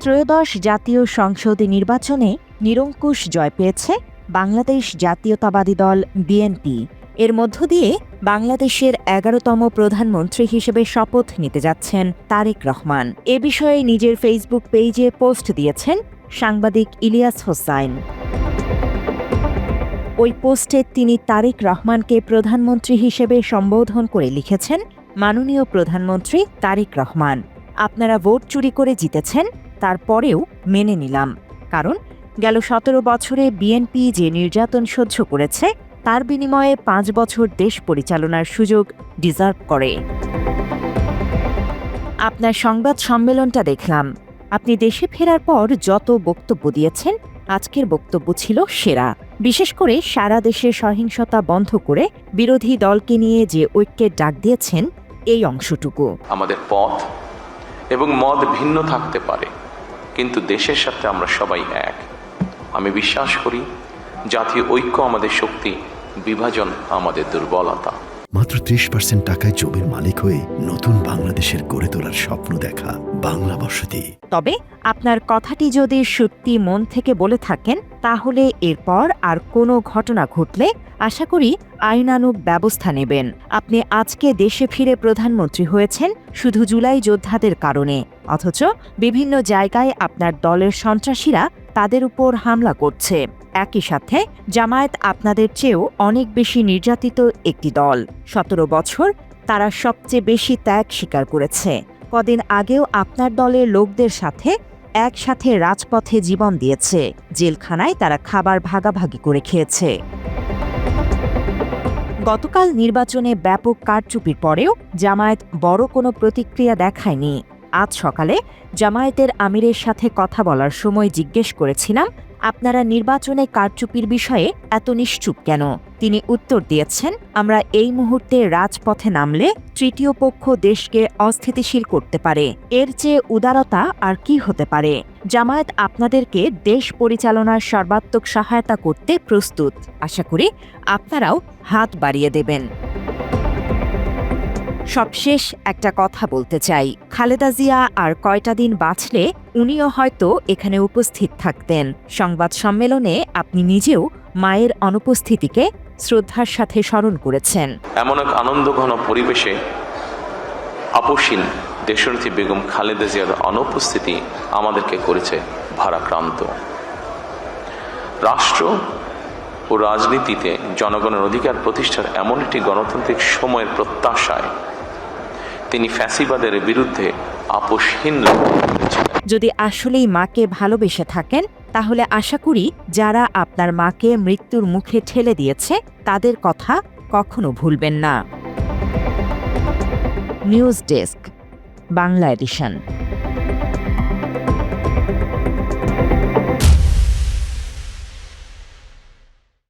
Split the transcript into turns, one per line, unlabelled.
ত্রয়োদশ জাতীয় সংসদ নির্বাচনে নিরঙ্কুশ জয় পেয়েছে বাংলাদেশ জাতীয়তাবাদী দল বিএনপি। এর মধ্য দিয়ে বাংলাদেশের ১১তম প্রধানমন্ত্রী হিসেবে শপথ নিতে যাচ্ছেন তারেক রহমান। এ বিষয়ে নিজের ফেসবুক পেজে পোস্ট দিয়েছেন সাংবাদিক ইলিয়াস হোসাইন। ওই পোস্টে তিনি তারেক রহমানকে প্রধানমন্ত্রী হিসেবে সম্বোধন করে লিখেছেন, মাননীয় প্রধানমন্ত্রী তারেক রহমান, আপনারা ভোট চুরি করে জিতেছেন, তারপরেও মেনে নিলাম। কারণ গেল ১৭ বছরে বিএনপি যে নির্যাতন সহ্য করেছে তার বিনিময়ে ৫ বছর দেশ পরিচালনার সুযোগ ডিজার্ভ করে। আপনার সংবাদ সম্মেলনটা দেখলাম। আপনি দেশে ফেরার পর যত বক্তব্য দিয়েছেন, আজকের বক্তব্য ছিল সেরা। বিশেষ করে সারা দেশে সহিংসতা বন্ধ করে বিরোধী দলকে নিয়ে যে ঐক্যের ডাক দিয়েছেন, এই অংশটুকু।
আমাদের পথ এবং মত ভিন্ন থাকতে পারে, কিন্তু দেশের সাথে আমরা সবাই এক। আমি বিশ্বাস করি জাতীয় ঐক্য আমাদের শক্তি, বিভাজন আমাদের দুর্বলতা।
মাত্র ৩০% টাকায় জমির মালিক হয়ে নতুন বাংলাদেশের গড়ে তোলার স্বপ্ন দেখা বাংলা বসতি।
তবে আপনার কথাটি যদি সত্যি মন থেকে বলে থাকেন, তাহলে এরপর আর কোনো ঘটনা ঘটলে আশা করি আইনানুগ ব্যবস্থা নেবেন। আপনি আজকে দেশে ফিরে প্রধানমন্ত্রী হয়েছেন শুধু জুলাই যোদ্ধাদের কারণে, অথচ বিভিন্ন জায়গায় আপনার দলের সন্ত্রাসীরা তাদের উপর হামলা করছে। একই সাথে জামায়াত আপনাদের চেয়েও অনেক বেশি নির্যাতিত একটি দল। ১৭ বছর তারা সবচেয়ে বেশি ত্যাগ স্বীকার করেছে। কদিন আগেও আপনার দলের লোকদের সাথে একসাথে রাজপথে জীবন দিয়েছে। জেলখানায় তারা খাবার ভাগাভাগি করে খেয়েছে। গতকাল নির্বাচনে ব্যাপক কারচুপির পরেও জামায়াত বড় কোনো প্রতিক্রিয়া দেখায়নি। আজ সকালে জামায়াতের আমিরের সাথে কথা বলার সময় জিজ্ঞেস করেছিলাম, আপনারা নির্বাচনে কারচুপির বিষয়ে এত নিশ্চুপ কেন? তিনি উত্তর দিয়েছেন, আমরা এই মুহূর্তে রাজপথে নামলে তৃতীয় পক্ষ দেশকে অস্থিতিশীল করতে পারে। এর চেয়ে উদারতা আর কি হতে পারে? জামায়াত আপনাদেরকে দেশ পরিচালনার সর্বাত্মক সহায়তা করতে প্রস্তুত। আশা করি আপনারাও হাত বাড়িয়ে দেবেন। সবশেষ একটা কথা বলতে চাই, খালেদা জিয়া আর কয়টা দিন বাঁচলে উনিও হয়তো এখানে উপস্থিত থাকতেন। সংবাদ সম্মেলনে আপনি নিজেও মায়ের অনুপস্থিতিকে শ্রদ্ধার সাথে স্মরণ করেছেন।
এমন এক আনন্দঘন পরিবেশে আপসীন দেশনেত্রী বেগম খালেদা জিয়ার অনুপস্থিতি আমাদেরকে করেছে ভারাক্রান্ত। রাষ্ট্র ও রাজনীতিতে জনগণের অধিকার প্রতিষ্ঠার এমন একটি গণতান্ত্রিক সময়ের প্রত্যাশায় তিনি ফ্যাসিবাদের বিরুদ্ধে আপোষহীন লড়াই করেছিলেন।
যদি আসলেই মাকে ভালোবেসে থাকেন, তাহলে আশা করি যারা আপনার মাকে মৃত্যুর মুখে ঠেলে দিয়েছে তাদের কথা কখনো ভুলবেন না। News desk, Bangla addition.